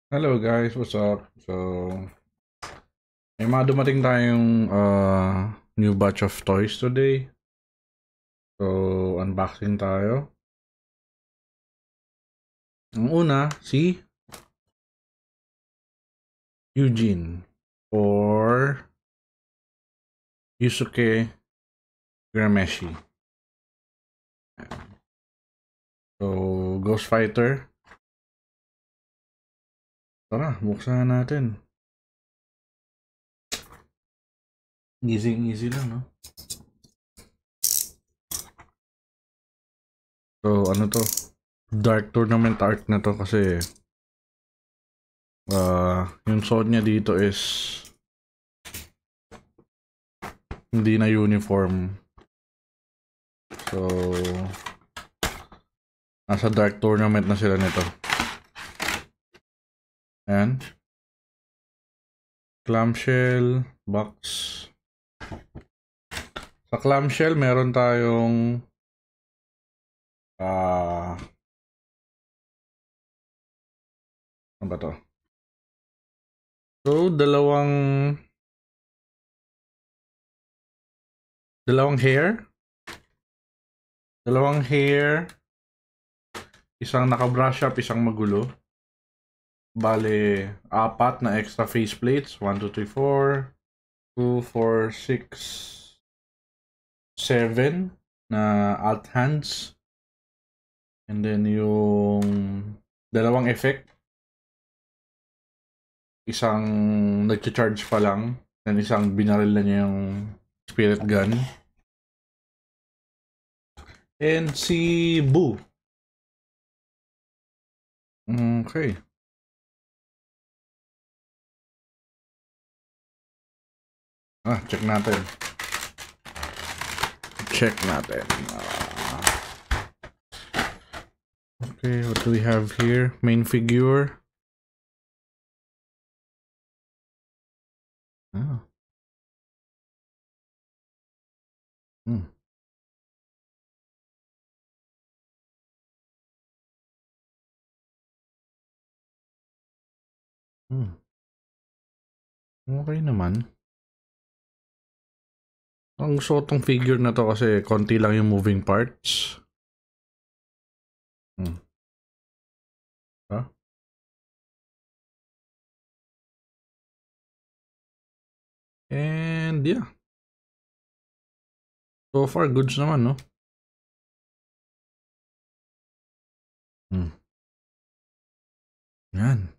Hello guys, what's up? May mga dumating tayong new batch of toys today. So, unboxing tayo. Ang una, si Eugene or Yusuke Urameshi. So, Ghost Fighter. Tara, buksan natin. Easy lang, no? So, ano to? Dark Tournament art na to kasi yung suot niya dito is hindi na uniform. So, nasa Dark Tournament na sila nito. Ayan. Clamshell box. Sa clamshell, meron tayong ano ba to? So, dalawang hair. Dalawang hair. Isang naka-brush up, isang magulo. Bale, apat na extra faceplates. 1, 2, 3, 4. 2, 4, 6, 7 na alt hands. And then yung dalawang effect. Isang nag-charge pa lang. Then isang binaril na niya yung spirit gun. And si Boo. Okay. Check natin. Okay, what do we have here? Main figure. Oh. Okay naman. Ang gusto ko tong figure na to kasi konti lang yung moving parts. Huh? And yeah. So far, goods naman, no? Yan.